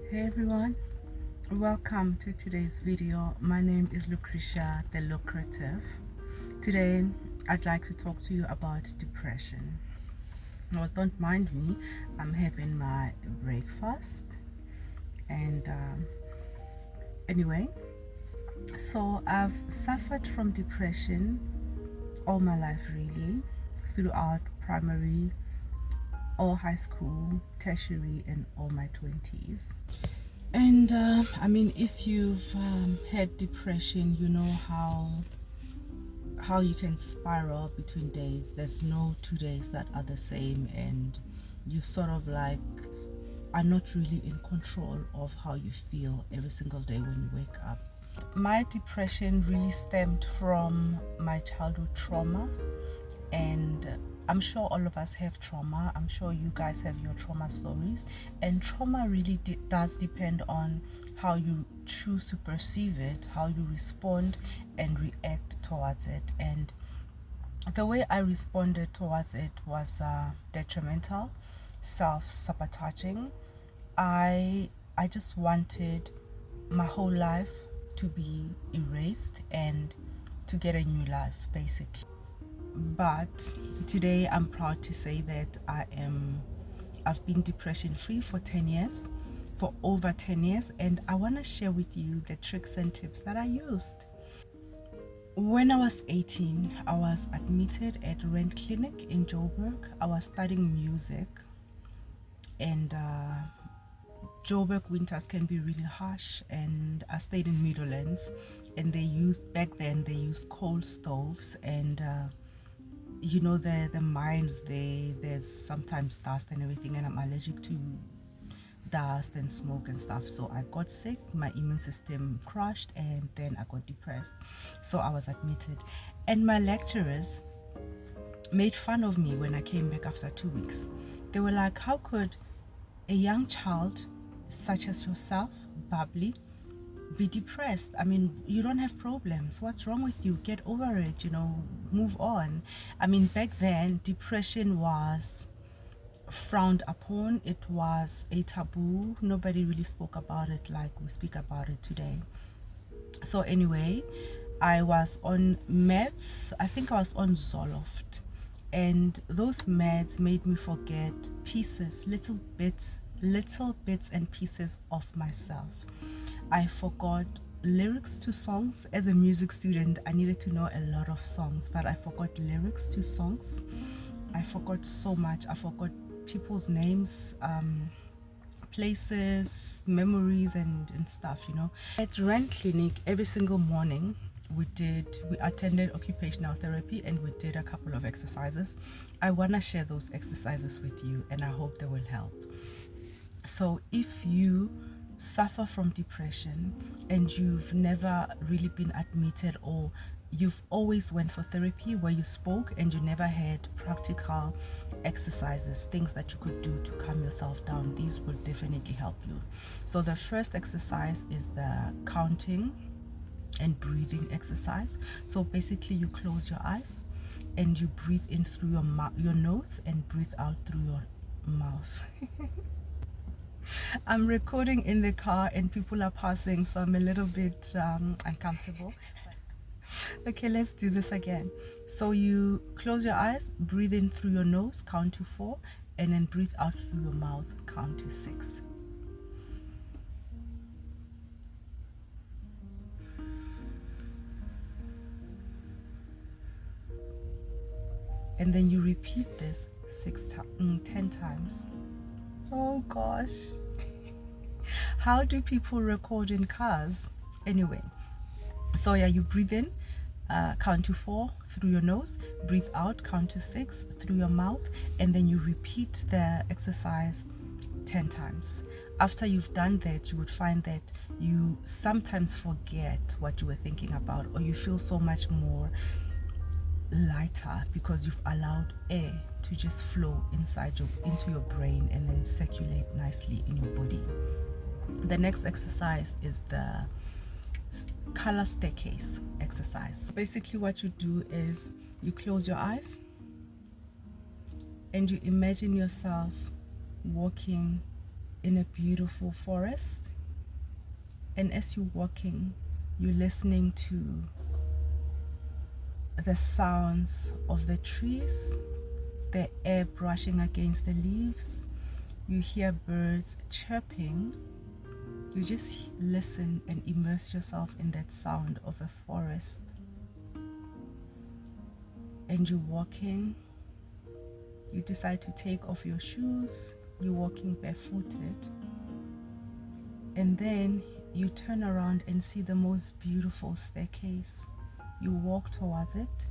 Hey everyone, welcome to today's video. My name is Lucretia the Lucrative. Today I'd like to talk to you about depression. Well, don't mind me, I'm having my breakfast and anyway, so I've suffered from depression all my life, really, throughout primary, all high school, tertiary, and all my 20s. And I mean, if you've had depression, you know how you can spiral between days. There's no 2 days that are the same, and you sort of like are not really in control of how you feel every single day when you wake up. My depression really stemmed from my childhood trauma, and I'm sure all of us have trauma. I'm sure you guys have your trauma stories, and trauma really does depend on how you choose to perceive it, how you respond and react towards it. And the way I responded towards it was detrimental, self-sabotaging. I just wanted my whole life to be erased and to get a new life, basically. But today I'm proud to say that I've been depression free for 10 years, for over 10 years, and I want to share with you the tricks and tips that I used. When I was 18, I was admitted at Rent Clinic in Joburg. I was studying music, and Joburg winters can be really harsh, and I stayed in Midlands, and back then they used coal stoves, and you know, the mines, there's sometimes dust and everything, and I'm allergic to dust and smoke and stuff. So I got sick, my immune system crashed, and then I got depressed. So I was admitted, and my lecturers made fun of me when I came back after 2 weeks. They were like, how could a young child such as yourself, bubbly, be depressed? I mean, you don't have problems. What's wrong with you? Get over it, move on. I mean, back then, depression was frowned upon. It was a taboo. Nobody really spoke about it like we speak about it today. So anyway, I was on meds. I think I was on Zoloft, and those meds made me forget pieces, little bits and pieces of myself. I forgot lyrics to songs. As a music student, I needed to know a lot of songs, but I forgot lyrics to songs. I forgot so much. I forgot people's names, places, memories, and stuff. At Rent Clinic, every single morning we attended occupational therapy, and we did a couple of exercises. I want to share those exercises with you, and I hope they will help. So if you suffer from depression and you've never really been admitted, or you've always went for therapy where you spoke and you never had practical exercises, things that you could do to calm yourself down, these will definitely help you. So the first exercise is the counting and breathing exercise. So basically you close your eyes and you breathe in through your nose and breathe out through your mouth. I'm recording in the car and people are passing, so I'm a little bit uncomfortable. Okay, let's do this again. So you close your eyes, breathe in through your nose, count to 4, and then breathe out through your mouth, count to 6. And then you repeat this 10 times. Oh gosh. How do people record in cars? Anyway, so yeah, you breathe in, count to 4 through your nose, breathe out, count to 6 through your mouth, and then you repeat the exercise 10 times. After you've done that, you would find that you sometimes forget what you were thinking about, or you feel so much more lighter because you've allowed air to just flow into your brain and then circulate nicely in your body. The next exercise is the color staircase exercise. Basically what you do is you close your eyes and you imagine yourself walking in a beautiful forest, and as you're walking, you're listening to the sounds of the trees, the air brushing against the leaves. You hear birds chirping. You just listen and immerse yourself in that sound of a forest. And you're walking. You decide to take off your shoes. You're walking barefooted. And then you turn around and see the most beautiful staircase. You walk towards it.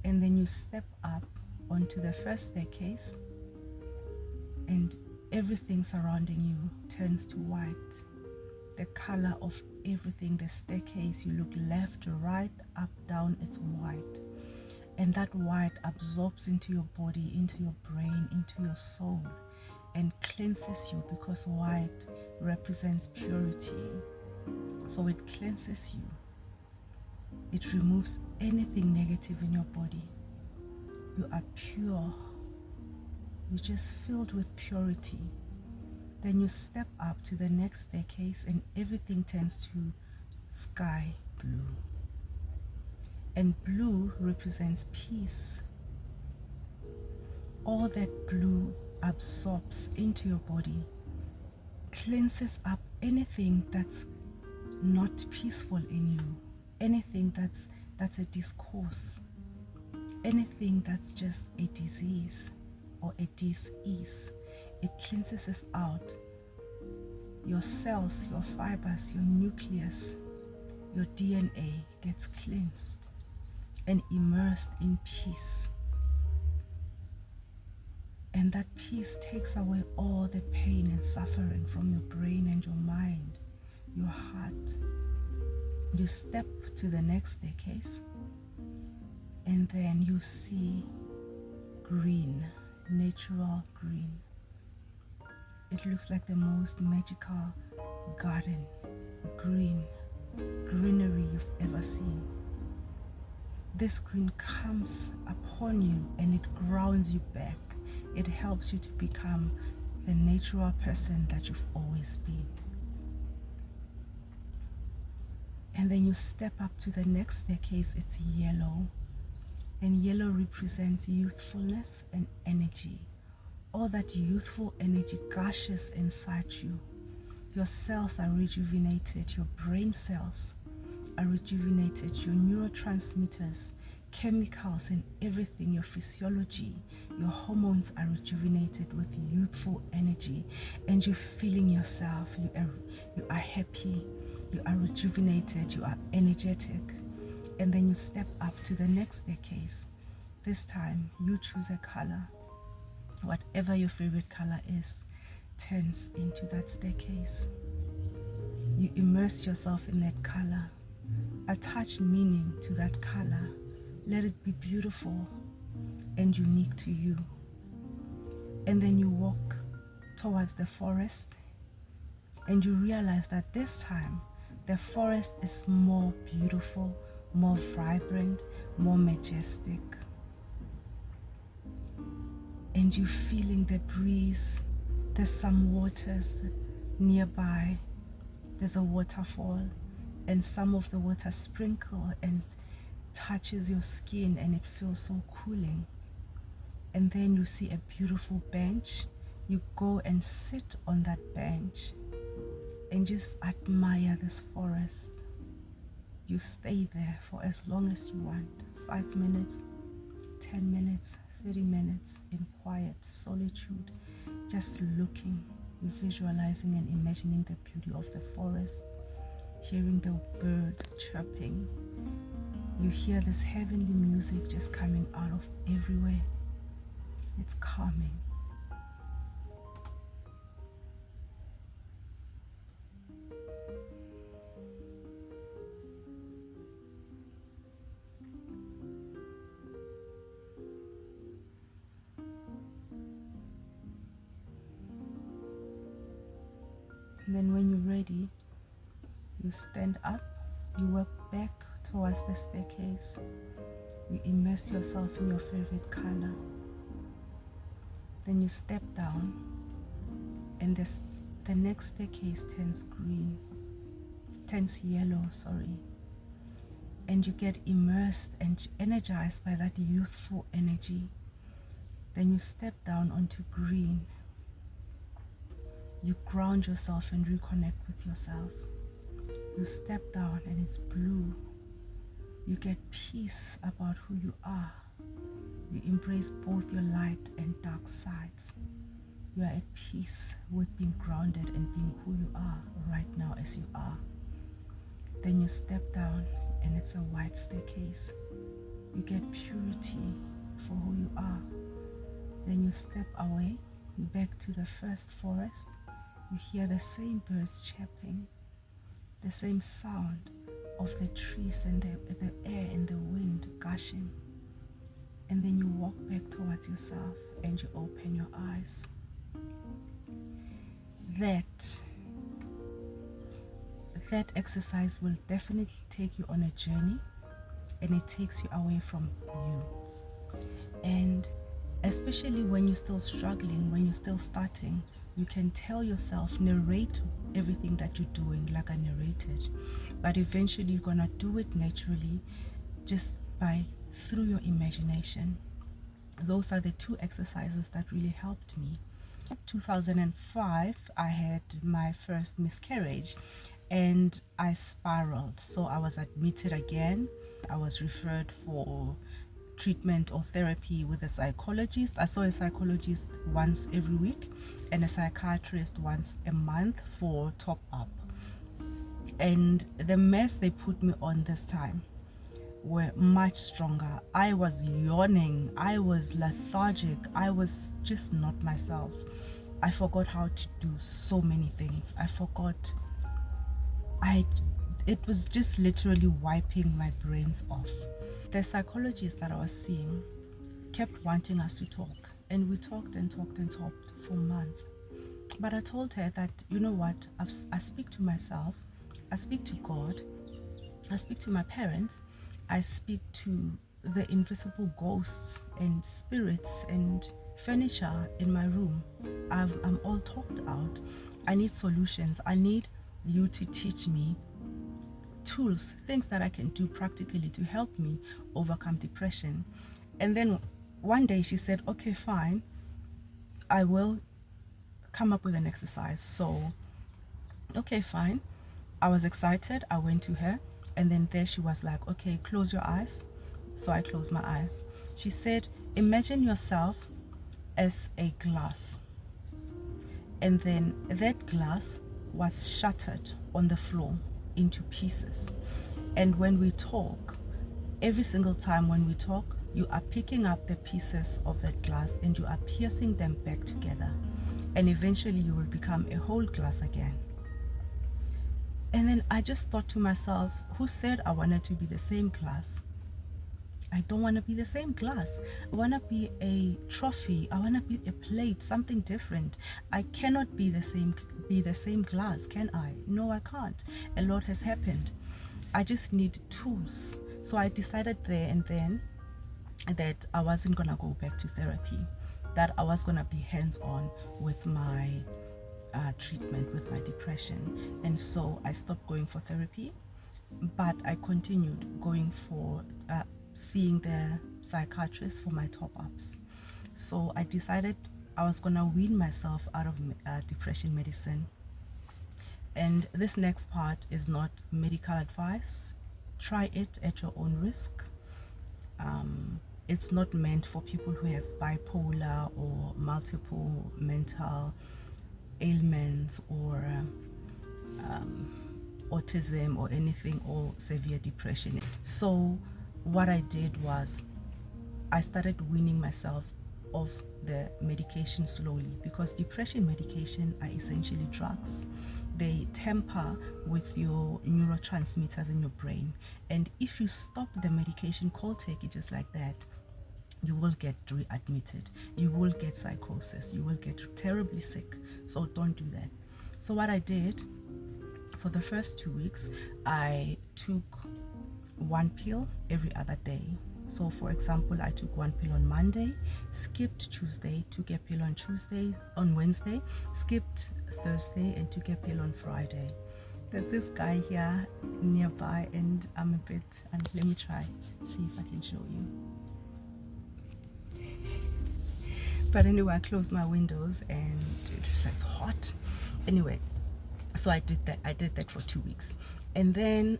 And then you step up onto the first staircase. And everything surrounding you turns to white. The color of everything, the staircase, you look left, right, up, down, it's white. And that white absorbs into your body, into your brain, into your soul, and cleanses you, because white represents purity. So it cleanses you. It removes anything negative in your body. You are pure. You're just filled with purity. Then you step up to the next staircase and everything turns to sky blue. And blue represents peace. All that blue absorbs into your body, cleanses up anything that's not peaceful in you, anything that's a discourse, anything that's just a disease or a dis-ease. It cleanses us out. Your cells, your fibers, your nucleus, your DNA gets cleansed and immersed in peace. And that peace takes away all the pain and suffering from your brain and your mind, your heart. You step to the next staircase, and then you see green, natural green. It looks like the most magical garden, greenery you've ever seen. This green comes upon you and it grounds you back. It helps you to become the natural person that you've always been. And then you step up to the next staircase, it's yellow. And yellow represents youthfulness and energy. All that youthful energy gushes inside you. Your cells are rejuvenated, your brain cells are rejuvenated, your neurotransmitters, chemicals and everything, your physiology, your hormones are rejuvenated with youthful energy, and you're feeling yourself. You are happy, you are rejuvenated, you are energetic. And then you step up to the next staircase. This time you choose a color. Whatever your favorite color is turns into that staircase. You immerse yourself in that color. Attach meaning to that color. Let it be beautiful and unique to you. And then you walk towards the forest and you realize that this time the forest is more beautiful, more vibrant, more majestic. And you're feeling the breeze. There's some waters nearby. There's a waterfall, and some of the water sprinkle and touches your skin, and it feels so cooling. And then you see a beautiful bench. You go and sit on that bench and just admire this forest. You stay there for as long as you want, 5 minutes, 10 minutes, 30 minutes in quiet solitude, just looking, visualizing and imagining the beauty of the forest, hearing the birds chirping. You hear this heavenly music just coming out of everywhere. It's calming. And then when you're ready, you stand up, you walk back towards the staircase, you immerse yourself in your favorite color. Then you step down and the next staircase turns yellow, and you get immersed and energized by that youthful energy. Then you step down onto green. You ground yourself and reconnect with yourself. You step down and it's blue. You get peace about who you are. You embrace both your light and dark sides. You are at peace with being grounded and being who you are right now as you are. Then you step down and it's a white staircase. You get purity for who you are. Then you step away back to the first forest. You hear the same birds chirping, the same sound of the trees and the air and the wind gushing. And then you walk back towards yourself and you open your eyes. That exercise will definitely take you on a journey, and it takes you away from you. And especially when you're still struggling, when you're still starting, you can tell yourself, narrate everything that you're doing like I narrated, but eventually you're gonna do it naturally, just through your imagination. Those are the two exercises that really helped me. 2005, I had my first miscarriage and I spiraled. So I was admitted again. I was referred for treatment or therapy with a psychologist. I saw a psychologist once every week and a psychiatrist once a month for top up. And the meds they put me on this time were much stronger. I was yawning, I was lethargic, I was just not myself. I forgot how to do so many things. It was just literally wiping my brains off. The psychologist that I was seeing kept wanting us to talk, and we talked and talked and talked for months. But I told her that, you know what, I speak to myself, I speak to God, I speak to my parents, I speak to the invisible ghosts and spirits and furniture in my room. I'm all talked out. I need solutions. I need you to teach me tools, things that I can do practically to help me overcome depression. And then one day she said, okay, fine, I will come up with an exercise. So, okay, fine. I was excited. I went to her, and then there she was like, okay, close your eyes. So I closed my eyes. She said, imagine yourself as a glass, and then that glass was shattered on the floor into pieces. And when we talk, every single time when we talk, you are picking up the pieces of that glass and you are piercing them back together, and eventually you will become a whole glass again. And then I just thought to myself, who said I wanted to be the same glass? I don't want to be the same glass. I want to be a trophy. I want to be a plate, something different. I cannot be the same glass, can I? No, I can't. A lot has happened. I just need tools. So I decided there and then that I wasn't going to go back to therapy, that I was going to be hands-on with my treatment with my depression. And so I stopped going for therapy, but I continued going for seeing the psychiatrist for my top-ups. So I decided I was gonna wean myself out of depression medicine. And this next part is not medical advice. Try it at your own risk. It's not meant for people who have bipolar or multiple mental ailments or autism or anything, or severe depression. So what I did was I started weaning myself of the medication slowly, because depression medication are essentially drugs. They tamper with your neurotransmitters in your brain, and if you stop the medication cold turkey just like that, you will get readmitted, you will get psychosis, you will get terribly sick. So don't do that. So what I did, for the first 2 weeks, I took one pill every other day. So for example, I took one pill on Monday, skipped Tuesday, took a pill on Wednesday, skipped Thursday, and took a pill on Friday. There's this guy here nearby, and I'm a bit, and let me try, see if I can show you. But anyway, I closed my windows and it's hot. Anyway, so I did that for 2 weeks. And then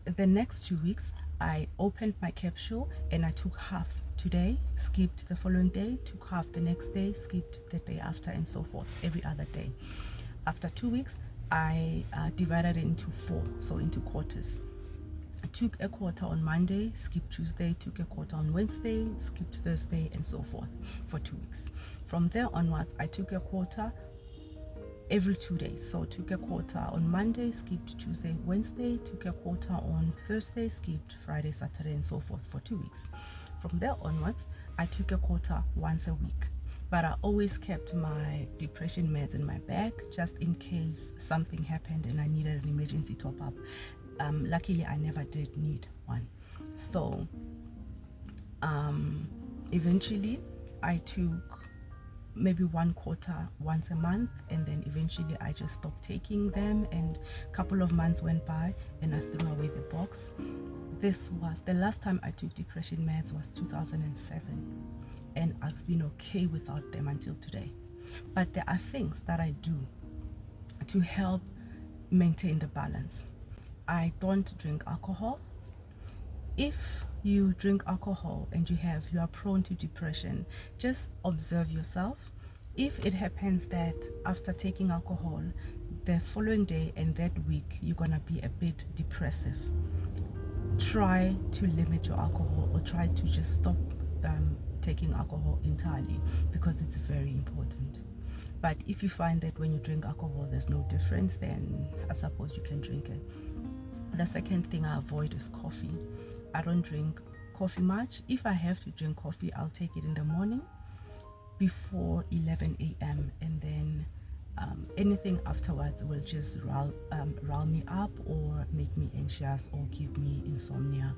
the next 2 weeks, I opened my capsule and I took half today, skipped the following day, took half the next day, skipped the day after, and so forth, every other day. After 2 weeks, I divided it into 4, so into quarters. I took a quarter on Monday, skipped Tuesday, took a quarter on Wednesday, skipped Thursday, and so forth for 2 weeks. From there onwards, I took a quarter every 2 days. So took a quarter on Monday, skipped Tuesday, Wednesday, took a quarter on Thursday, skipped Friday, Saturday, and so forth for 2 weeks. From there onwards, I took a quarter once a week. But I always kept my depression meds in my bag just in case something happened and I needed an emergency top up. Luckily, I never did need one. So eventually, I took maybe one quarter once a month, and then eventually I just stopped taking them, and a couple of months went by and I threw away the box. This was the last time I took depression meds was 2007, and I've been okay without them until today. But there are things that I do to help maintain the balance. I don't drink alcohol. If you drink alcohol and you are prone to depression, just observe yourself. If it happens that after taking alcohol, the following day and that week you're gonna be a bit depressive, try to limit your alcohol or try to just stop taking alcohol entirely, because it's very important. But if you find that when you drink alcohol there's no difference, then I suppose you can drink it. The second thing I avoid is coffee. I don't drink coffee much. If I have to drink coffee, I'll take it in the morning before 11 a.m. and then anything afterwards will just rile me up or make me anxious or give me insomnia.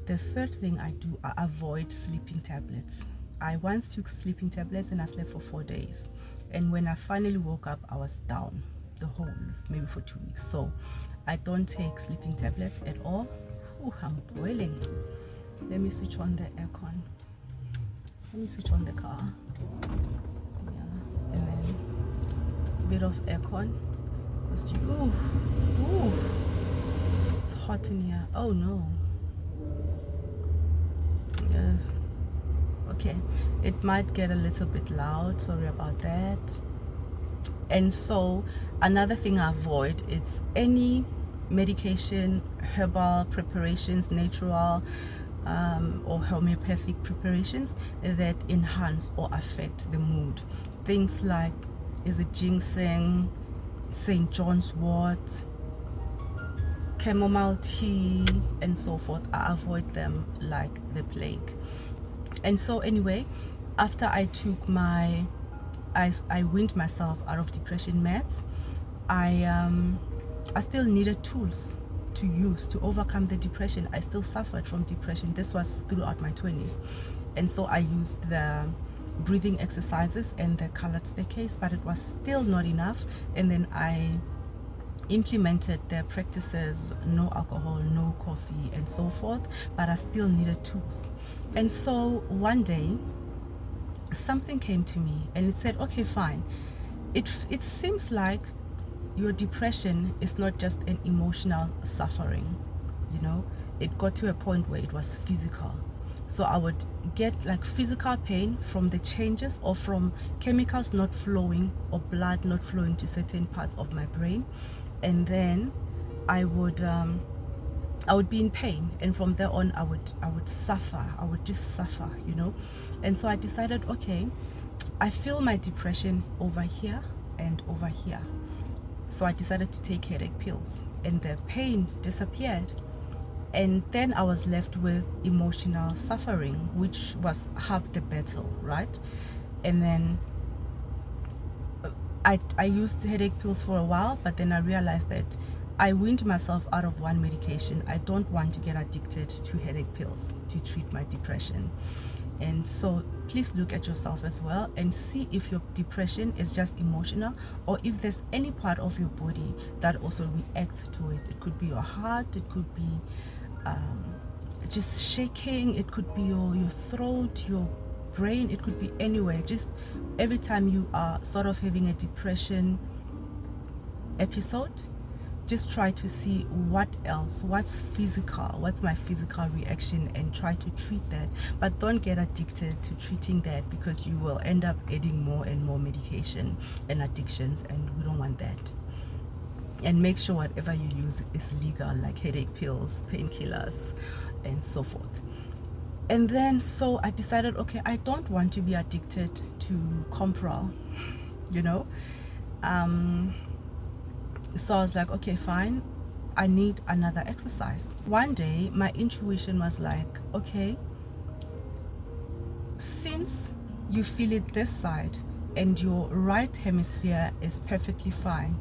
The third thing I do, I avoid sleeping tablets. I once took sleeping tablets and I slept for 4 days. And when I finally woke up, I was down the whole, maybe for 2 weeks. So I don't take sleeping tablets at all. Ooh, I'm boiling. Let me switch on the aircon. Let me switch on the car. Yeah, and then a bit of aircon, because it's hot in here. Oh no. Okay, it might get a little bit loud, sorry about that. And so another thing I avoid is any medication, herbal preparations, natural or homeopathic preparations that enhance or affect the mood. Things like, is it ginseng, St. John's wort, chamomile tea, and so forth. I avoid them like the plague. And so anyway, after I took I weaned myself out of depression meds, I still needed tools to use to overcome the depression. I still suffered from depression. This was throughout my 20s. And so I used the breathing exercises and the colored staircase, but it was still not enough. And then I implemented the practices, no alcohol, no coffee, and so forth, but I still needed tools. And so one day, something came to me and it said, okay, fine. It seems like your depression is not just an emotional suffering, you know. It got to a point where it was physical. So I would get like physical pain from the changes or from chemicals not flowing or blood not flowing to certain parts of my brain. And then I would be in pain, and from there on I would suffer. I would just suffer, you know. And so I decided, okay, I feel my depression over here and over here. So I decided to take headache pills, and the pain disappeared. And then I was left with emotional suffering, which was half the battle, right? And then I used headache pills for a while, but then I realized that I weaned myself out of one medication. I don't want to get addicted to headache pills to treat my depression. And so please look at yourself as well and see if your depression is just emotional, or if there's any part of your body that also reacts to it. It could be your heart, it could be just shaking, it could be your throat, your brain, it could be anywhere. Just every time you are sort of having a depression episode, just try to see what else, what's my physical reaction, and try to treat that. But don't get addicted to treating that, because you will end up adding more and more medication and addictions, and we don't want that. And make sure whatever you use is legal, like headache pills, painkillers, and so forth. And then so I decided, okay, I don't want to be addicted to Compral, you know. So I was like, okay, fine, I need another exercise. One day my intuition was like, okay, since you feel it this side and your right hemisphere is perfectly fine,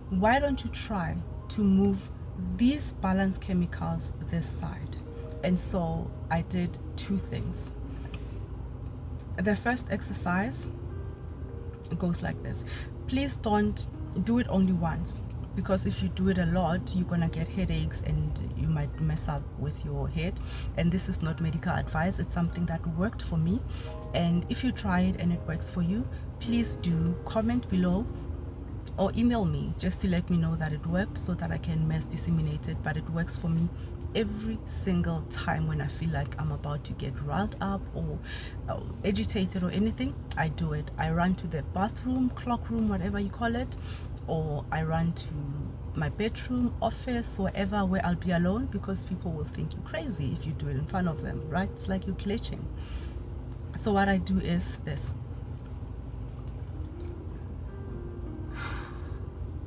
why don't you try to move these balance chemicals this side? And so I did two things. The first exercise goes like this. Please don't do it only once, because if you do it a lot, you're gonna get headaches and you might mess up with your head. And this is not medical advice, it's something that worked for me. And if you try it and it works for you, please do comment below or email me just to let me know that it worked, so that I can mass disseminate it. But it works for me every single time when I feel like I'm about to get riled up or agitated or anything. I do it. I run to the bathroom, clock room, whatever you call it, or I run to my bedroom, office, wherever, where I'll be alone, because people will think you're crazy if you do it in front of them, right? It's like you're glitching. So what I do is this.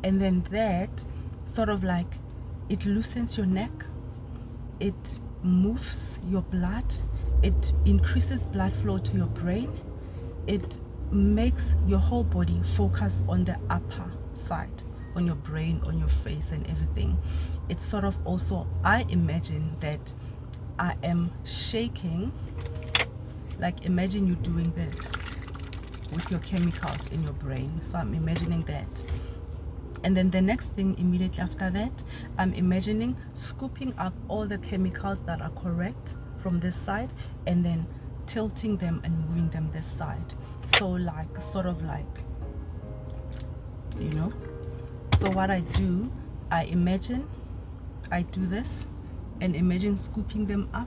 And then that sort of like, it loosens your neck, it moves your blood, it increases blood flow to your brain, it makes your whole body focus on the upper side, on your brain, on your face and everything. It's sort of also, I imagine that I am shaking, like imagine you doing this with your chemicals in your brain. So I'm imagining that. And then the next thing immediately after that, I'm imagining scooping up all the chemicals that are correct from this side and then tilting them and moving them this side. So like, sort of like, you know. So what I do, I do this and imagine scooping them up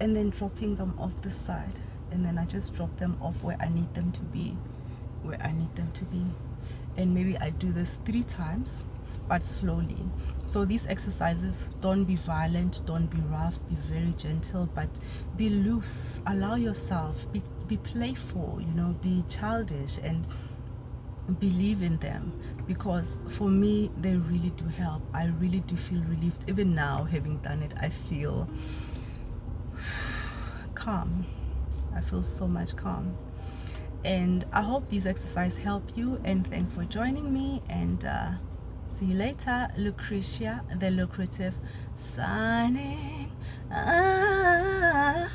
and then dropping them off this side. And then I just drop them off where I need them to be, And maybe I do this 3 times, but slowly. So these exercises, don't be violent, don't be rough, be very gentle, but be loose. Allow yourself, be playful, you know, be childish, and believe in them, because for me they really do help. I really do feel relieved. Even now, having done it, I feel calm. I feel so much calm. And I hope these exercises help you, and thanks for joining me, and see you later. Lucretia the Lucrative signing out.